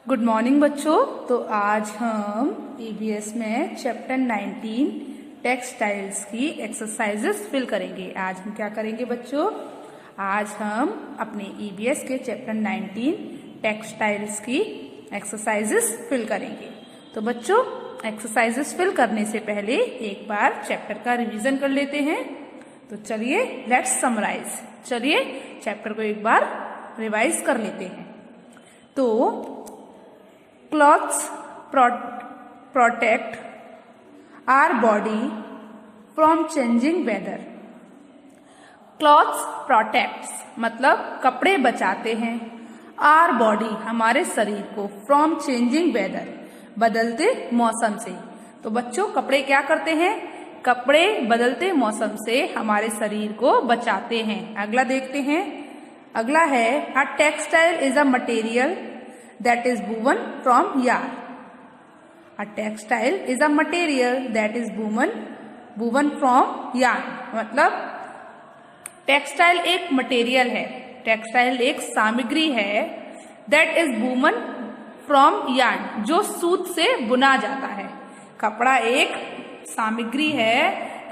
Good morning बच्चों। तो आज हम ईवीएस में चैप्टर 19 टेक्सटाइल्स की एक्सरसाइजेस फिल करेंगे। आज हम क्या करेंगे बच्चों? आज हम अपने ईवीएस के चैप्टर 19 टेक्सटाइल्स की एक्सरसाइजेस फिल करेंगे। तो बच्चों, एक्सरसाइजेस फिल करने से पहले एक बार चैप्टर का रिवीजन कर लेते हैं। तो चलिए लेट्स समराइज। चलिए चैप्टर को एक बार रिवाइज कर लेते हैं। तो clothes protect our body from changing weather। clothes protects मतलब कपड़े बचाते हैं our body हमारे शरीर को from changing weather बदलते मौसम से। तो बच्चों, कपड़े क्या करते हैं? कपड़े बदलते मौसम से हमारे शरीर को बचाते हैं। अगला देखते हैं। अगला है a textile is a material that is woven from yarn। A textile is a material that is woven from yarn। मतलब टेक्सटाइल एक मटेरियल है, टेक्सटाइल एक सामग्री है that is woven from yarn जो सूत से बुना जाता है। कपड़ा एक सामग्री है,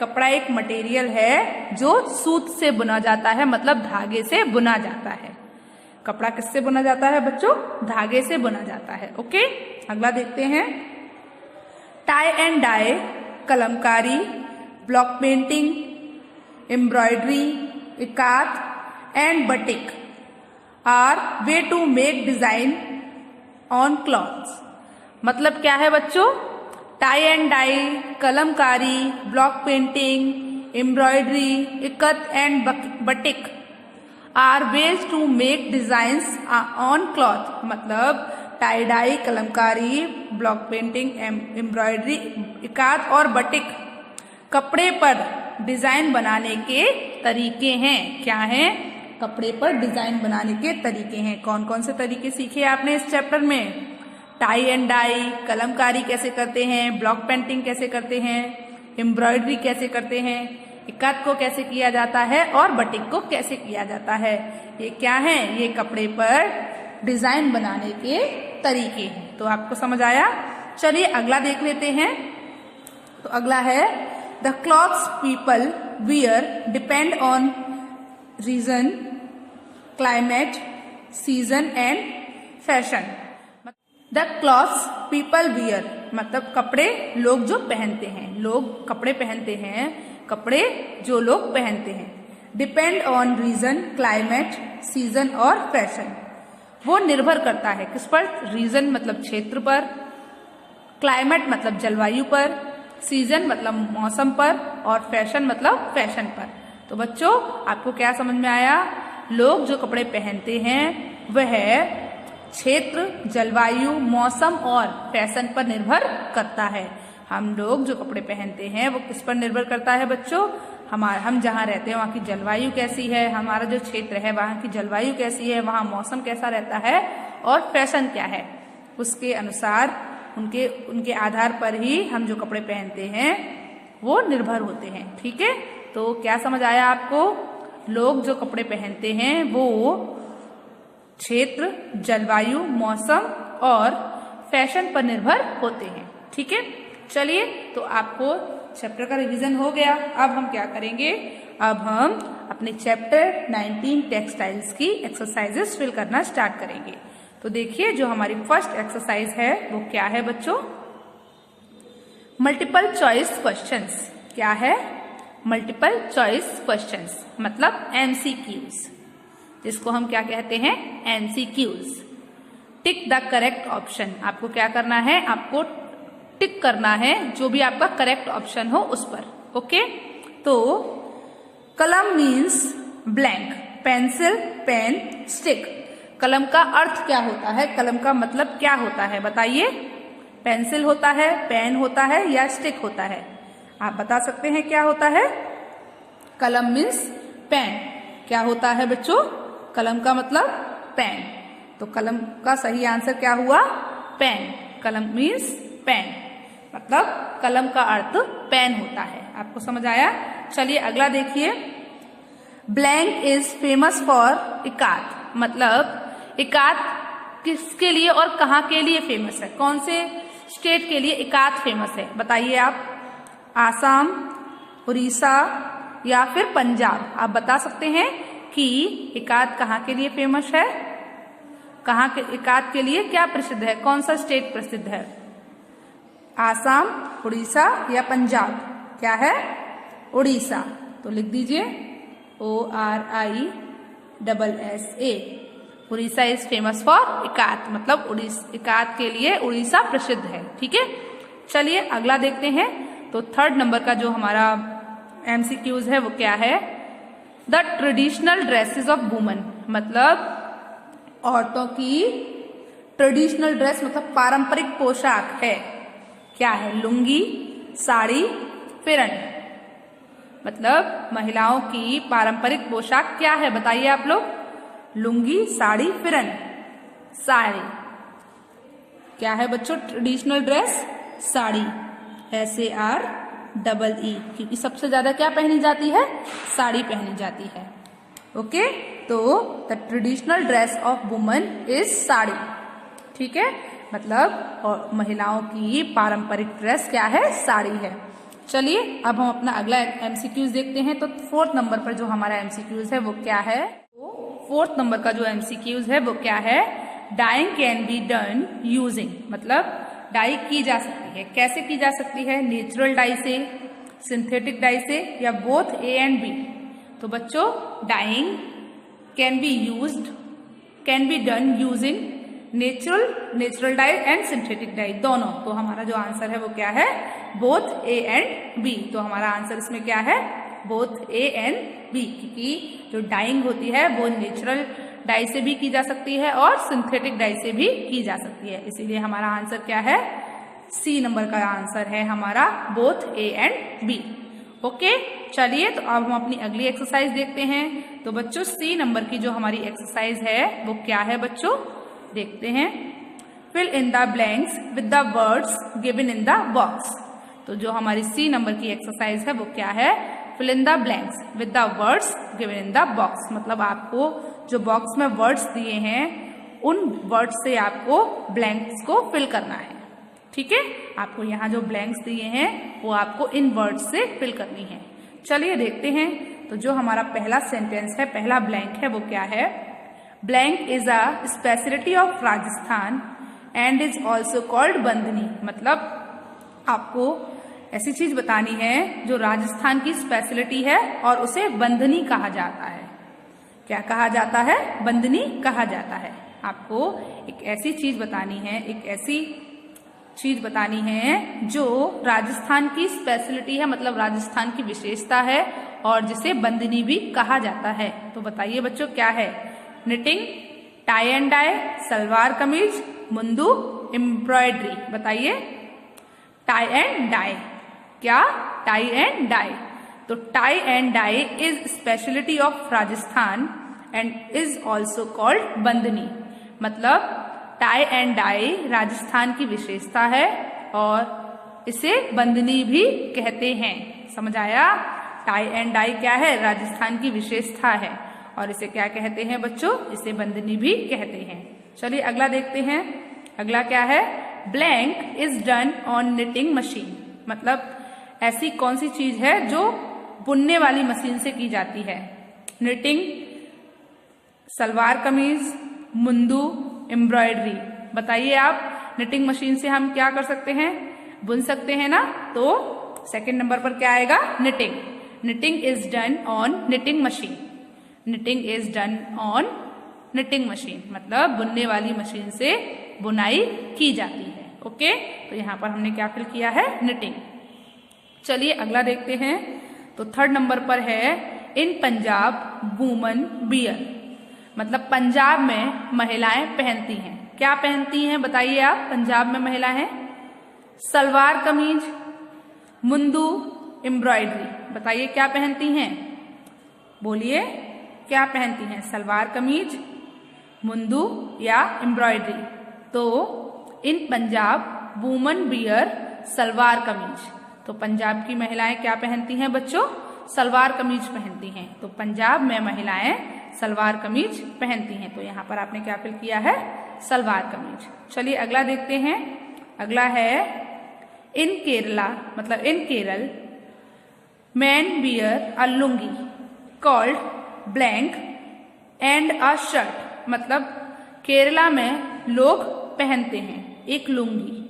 कपड़ा एक मटेरियल है जो सूत से बुना जाता है, मतलब धागे से बुना जाता है। कपड़ा किससे बुना जाता है बच्चों? धागे से बुना जाता है। ओके, अगला देखते हैं। Tie and dye kalamkari, block painting, embroidery, ikat and batik are ways to make design on clothes. मतलब क्या है बच्चों? Tie and dye, kalamkari, block painting, embroidery, ikat and batik are ways to make designs on cloth. मतलब tie dye, kalamkari, block painting, embroidery, ikat और batik कपड़े पर design बनाने के तरीके हैं। क्या हैं? कपड़े पर डिजाइन बनाने के तरीके हैं। कौन कौन से तरीके सीखे आपने इस चैप्टर में? टाई एंड डाई, कलमकारी कैसे करते हैं, ब्लॉक पेंटिंग कैसे करते हैं, एम्ब्रॉयडरी कैसे करते हैं, इकत को कैसे किया जाता है और बटिक को कैसे किया जाता है। ये क्या है? ये कपड़े पर डिजाइन बनाने के तरीके हैं। तो आपको समझ आया? चलिए अगला देख लेते हैं। तो अगला है the clothes people wear depend on region, climate, season and fashion. The clothes people wear मतलब कपड़े लोग जो पहनते हैं, लोग कपड़े पहनते हैं, कपड़े जो लोग पहनते हैं। Depend on region, climate, season और फैशन। वो निर्भर करता है किस पर? रीजन मतलब क्षेत्र पर, क्लाइमेट मतलब जलवायु पर, सीजन मतलब मौसम पर और फैशन मतलब फैशन पर। तो बच्चों, आपको क्या समझ में आया? लोग जो कपड़े पहनते हैं वह क्षेत्र, जलवायु, मौसम और फैशन पर निर्भर करता है। हम लोग जो कपड़े पहनते हैं वो किस पर निर्भर करता है बच्चों? हम जहाँ रहते हैं वहाँ की जलवायु कैसी है, हमारा जो क्षेत्र है वहाँ की जलवायु कैसी है, वहाँ मौसम कैसा रहता है और फैशन क्या है, उसके अनुसार उनके आधार पर ही हम जो कपड़े पहनते हैं वो निर्भर होते हैं। ठीक है, तो क्या समझ आया आपको? लोग जो कपड़े पहनते हैं वो क्षेत्र, जलवायु, मौसम और फैशन पर निर्भर होते हैं। ठीक है, चलिए तो आपको चैप्टर का रिवीजन हो गया। अब हम क्या करेंगे? अब हम अपने चैप्टर 19 टेक्सटाइल्स की एक्सरसाइजेस फिल करना स्टार्ट करेंगे। तो देखिए, जो हमारी फर्स्ट एक्सरसाइज है वो क्या है बच्चों? Multiple choice questions. क्या है? मल्टीपल चॉइस क्वेश्चंस मतलब एमसीक्यूज, जिसको हम क्या कहते हैं? MCQs. Tick the correct option. आपको क्या करना है? आपको टिक करना है जो भी आपका करेक्ट ऑप्शन हो उस पर। ओके, तो कलम means blank, pencil, pen, stick. कलम का अर्थ क्या होता है? कलम का मतलब क्या होता है बताइए? पेंसिल होता है, पेन होता है या स्टिक होता है? आप बता सकते हैं क्या होता है? कलम मीन्स पेन। क्या होता है बच्चों? कलम का मतलब पेन। तो कलम का सही आंसर क्या हुआ? पेन। कलम मीन्स पेन मतलब कलम का अर्थ पेन होता है। आपको समझ आया? चलिए अगला देखिए। Blank is famous for ikat मतलब इकात किसके लिए और कहाँ के लिए फेमस है? कौन से स्टेट के लिए इकात फेमस है? बताइए आप। आसाम, उड़ीसा या फिर पंजाब? आप बता सकते हैं कि इकात कहाँ के लिए फेमस है, कहाँ के इकात के लिए क्या प्रसिद्ध है, कौन सा स्टेट प्रसिद्ध है? आसाम, उड़ीसा या पंजाब? क्या है? उड़ीसा। तो लिख दीजिए ORISSA। Orissa is famous for ikat, मतलब इकात के लिए उड़ीसा प्रसिद्ध है। ठीक है, चलिए अगला देखते हैं। तो थर्ड नंबर का जो हमारा MCQs है वो क्या है? The traditional dresses of women, मतलब औरतों की ट्रेडिशनल ड्रेस मतलब पारंपरिक पोशाक है, क्या है? लुंगी, साड़ी, फिरन। मतलब महिलाओं की पारंपरिक पोशाक क्या है? बताइए आप लोग। लुंगी, साड़ी, फिरन। साड़ी क्या है बच्चों? ट्रेडिशनल ड्रेस साड़ी, SAREE, क्योंकि सबसे ज्यादा क्या पहनी जाती है? साड़ी पहनी जाती है। ओके, तो the traditional dress of women is sari. ठीक है, मतलब और महिलाओं की पारंपरिक ड्रेस क्या है? साड़ी है। चलिए अब हम अपना अगला MCQs देखते हैं। तो फोर्थ नंबर पर जो हमारा MCQs है वो क्या है? तो फोर्थ नंबर का जो MCQs है वो क्या है? Dyeing can be done using, मतलब डाई की जा सकती है, कैसे की जा सकती है? नेचुरल डाई से, सिंथेटिक डाई से, या बोथ A एंड B? तो बच्चों dyeing can be used, can be done using natural dye and synthetic dye, दोनों। तो हमारा जो आंसर है वो क्या है? Both A and B। तो हमारा आंसर इसमें क्या है? बोथ A एंड B, क्योंकि जो डाइंग होती है वो नेचुरल डाई से भी की जा सकती है और सिंथेटिक डाई से भी की जा सकती है, इसीलिए हमारा आंसर क्या है? C नंबर का आंसर है हमारा both A and B। Okay, चलिए तो अब हम अपनी अगली एक्सरसाइज देखते हैं। तो बच्चों C नंबर की जो हमारी एक्सरसाइज है वो क्या है बच्चों? देखते हैं। Fill in the blanks with the words given in the box. तो जो हमारी C नंबर की एक्सरसाइज है वो क्या है? Fill in the blanks with the words given in the box, मतलब आपको जो बॉक्स में वर्ड्स दिए हैं उन वर्ड्स से आपको ब्लैंक्स को फिल करना है। ठीक है, आपको यहाँ जो ब्लैंक्स दिए हैं वो आपको इन वर्ड्स से फिल करनी है। चलिए देखते हैं। तो जो हमारा पहला सेंटेंस है, पहला ब्लैंक है वो क्या है? Blank is a speciality of Rajasthan and is also called bandhani, मतलब आपको ऐसी चीज बतानी है जो राजस्थान की स्पेशलिटी है और उसे बंधनी कहा जाता है। क्या कहा जाता है? बंधनी कहा जाता है। आपको एक ऐसी चीज बतानी है, एक ऐसी चीज बतानी है जो राजस्थान की स्पेशलिटी है, मतलब राजस्थान की विशेषता है और जिसे बंधनी भी कहा जाता है। तो बताइए बच्चों क्या है? Knitting, tie and dye, salwar kameez, mundu, embroidery. बताइए। टाई एंड डाई, क्या? Tie and dye. तो tie and dye is speciality of Rajasthan and is also called bandhani, मतलब टाई एंड डाई राजस्थान की विशेषता है और इसे बंधनी भी कहते हैं। समझ आया? टाई एंड डाई क्या है? राजस्थान की विशेषता है और इसे क्या कहते हैं बच्चों? इसे बंधनी भी कहते हैं। चलिए अगला देखते हैं। अगला क्या है? Blank is done on knitting machine, मतलब ऐसी कौन सी चीज है जो बुनने वाली मशीन से की जाती है? Knitting, salwar kameez, mundu, embroidery. बताइए आप, निटिंग मशीन से हम क्या कर सकते हैं? बुन सकते हैं ना। तो सेकंड नंबर पर क्या आएगा? Knitting. Knitting is done on knitting machine. Knitting is done on knitting machine, मतलब बुनने वाली मशीन से बुनाई की जाती है। ओके, तो यहाँ पर हमने क्या फिल किया है? निटिंग। चलिए अगला देखते हैं। तो थर्ड नंबर पर है इन पंजाब वुमन वियर, मतलब पंजाब में महिलाएं पहनती हैं। क्या पहनती हैं बताइए आप? पंजाब में महिलाएं सलवार कमीज, मुंदू, एम्ब्रॉयडरी। बताइए क्या पहनती हैं? बोलिए क्या पहनती हैं? सलवार कमीज, मुंदू या एम्ब्रॉयडरी। तो इन पंजाब वुमन वियर सलवार कमीज। तो पंजाब की महिलाएं क्या पहनती हैं बच्चों? सलवार कमीज पहनती हैं। तो पंजाब में महिलाएं सलवार कमीज पहनती हैं। तो यहाँ पर आपने क्या फिल किया है, सलवार कमीज। चलिए अगला देखते हैं। अगला है इन केरला, मतलब in Kerala man wear a lungi called blank and a shirt, मतलब केरला में लोग पहनते हैं एक लुंगी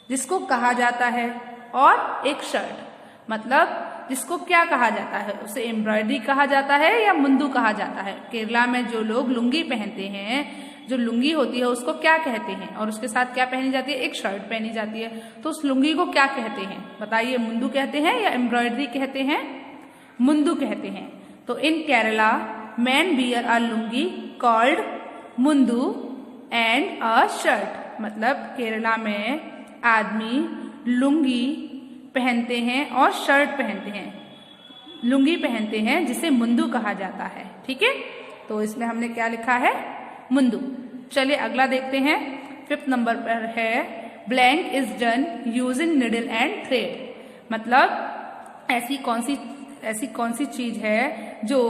जिसको कहा जाता है और एक शर्ट, मतलब जिसको क्या कहा जाता है, उसे एम्ब्रॉयडरी कहा जाता है या मुंदू कहा जाता है। केरला में जो लोग लुंगी पहनते हैं, जो लुंगी होती है उसको क्या कहते हैं, और उसके साथ क्या पहनी जाती है, एक शर्ट पहनी जाती है। तो उस लुंगी को क्या कहते हैं बताइए, मुंदू कहते हैं या एम्ब्रॉयडरी कहते हैं, मुंदू कहते हैं। तो in Kerala man wear a lungi called mundu and a shirt, मतलब केरला में आदमी लुंगी पहनते हैं और शर्ट पहनते हैं, लुंगी पहनते हैं जिसे मुंदू कहा जाता है। ठीक है, तो इसमें हमने क्या लिखा है, मुंदू। चलिए अगला देखते हैं। 5th नंबर पर है blank is done using needle and thread, मतलब ऐसी कौन सी चीज है जो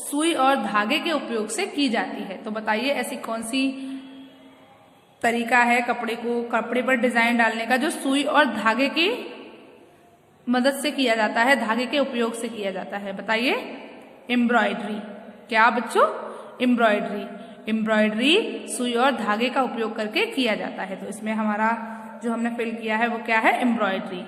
सुई और धागे के उपयोग से की जाती है। तो बताइए ऐसी कौन सी तरीका है कपड़े पर डिजाइन डालने का जो सुई और धागे की मदद से किया जाता है, धागे के उपयोग से किया जाता है। बताइए, एम्ब्रॉयडरी। क्या बच्चों, एम्ब्रॉयडरी सुई और धागे का उपयोग करके किया जाता है। तो इसमें हमारा जो हमने फिल किया है वो क्या है, embroidery.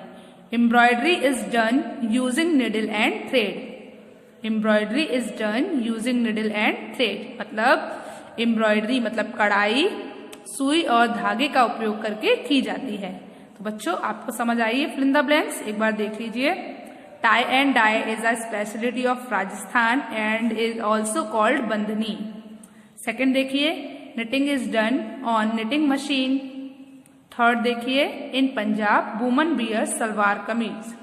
Embroidery is done using needle and thread. Embroidery is done using needle and thread, मतलब एम्ब्रॉयडरी मतलब कढ़ाई सुई और धागे का उपयोग करके की जाती है। तो बच्चों आपको समझ आई है फिल इन द ब्लैंक्स, एक बार देख लीजिए। Tie and dye is a speciality of Rajasthan and is also called bandhani. Second देखिए, knitting is done on knitting machine. Third देखिए, in Punjab woman wear salwar kameez.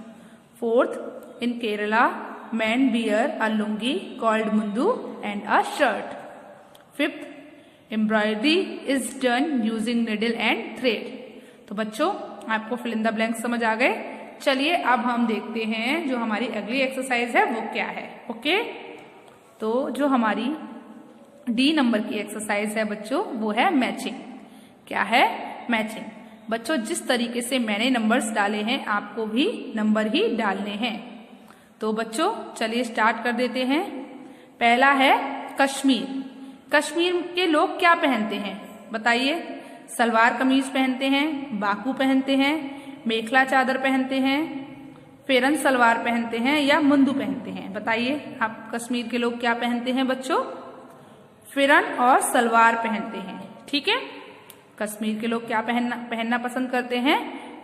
Fourth, in Kerala man wear a lungi called mundu and a shirt. Fifth, embroidery is done using needle and thread. तो बच्चों आपको fill in the blank समझ आ गए। चलिए अब हम देखते हैं जो हमारी अगली एक्सरसाइज है वो क्या है। ओके, तो जो हमारी डी नंबर की एक्सरसाइज है बच्चों वो है मैचिंग। क्या है, मैचिंग। बच्चों जिस तरीके से मैंने नंबर्स डाले हैं आपको भी नंबर ही डालने हैं। तो बच्चों चलिए स्टार्ट कर देते हैं। पहला है कश्मीर। कश्मीर के लोग क्या पहनते हैं बताइए, सलवार कमीज पहनते हैं, बाकू पहनते हैं, मेखला चादर पहनते हैं, फेरन सलवार पहनते हैं या मुंदू पहनते हैं। बताइए आप कश्मीर के लोग क्या पहनते हैं बच्चों, फेरन और सलवार पहनते हैं। ठीक है, कश्मीर के लोग क्या पहनना पसंद करते हैं,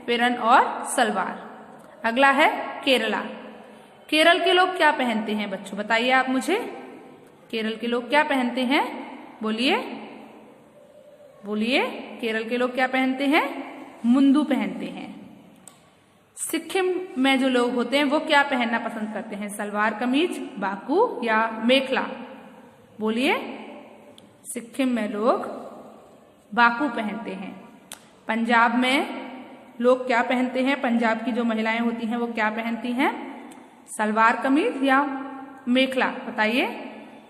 फेरन और सलवार। अगला है केरला। केरल के लोग क्या पहनते हैं बच्चों बताइए आप मुझे, केरल के लोग क्या पहनते हैं, बोलिए बोलिए। केरल के लोग क्या पहनते हैं, मुंदू पहनते हैं। सिक्किम में जो लोग होते हैं वो क्या पहनना पसंद करते हैं, सलवार कमीज, बाकू या मेखला। बोलिए, सिक्किम में लोग बाकू पहनते हैं। पंजाब में लोग क्या पहनते हैं, पंजाब की जो महिलाएं होती हैं वो क्या पहनती हैं, सलवार कमीज या मेखला। बताइए,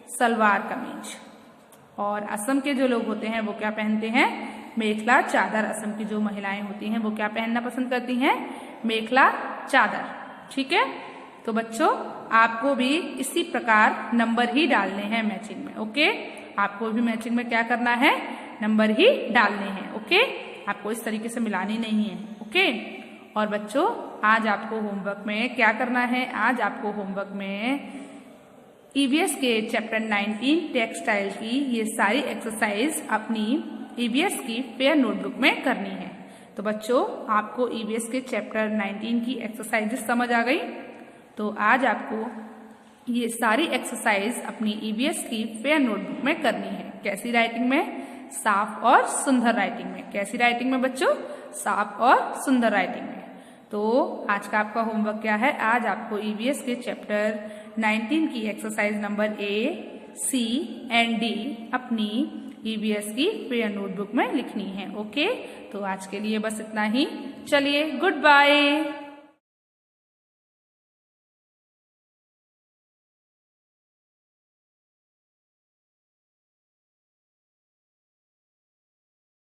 सलवार कमीज। और असम के जो लोग होते हैं वो क्या पहनते हैं, मेखला चादर। असम की जो महिलाएं होती हैं वो क्या पहनना पसंद करती हैं, मेखला चादर। ठीक है, तो बच्चों आपको भी इसी प्रकार नंबर ही डालने हैं मैचिंग में। ओके, आपको भी मैचिंग में क्या करना है, नंबर ही डालने हैं। ओके, आपको इस तरीके से मिलानी नहीं है। ओके, और बच्चों आज आपको होमवर्क में क्या करना है, आज आपको होमवर्क में ईवीएस के चैप्टर 19 टेक्सटाइल की ये सारी एक्सरसाइज अपनी ईवीएस की फेयर नोटबुक में करनी है। तो बच्चों आपको ईवीएस के चैप्टर 19 की एक्सरसाइजेस समझ आ गई। तो आज आपको ये सारी एक्सरसाइज अपनी ईवीएस की फेयर नोटबुक में करनी है। कैसी राइटिंग में, साफ और सुंदर राइटिंग में। कैसी राइटिंग में बच्चों, साफ और सुंदर राइटिंग में। तो आज का आपका होमवर्क क्या है, आज आपको ईवीएस के चैप्टर 19 की exercise number A, C and D अपनी ईवीएस की फेयर नोटबुक में लिखनी है। ओके, तो आज के लिए बस इतना ही। चलिए, गुड बाय।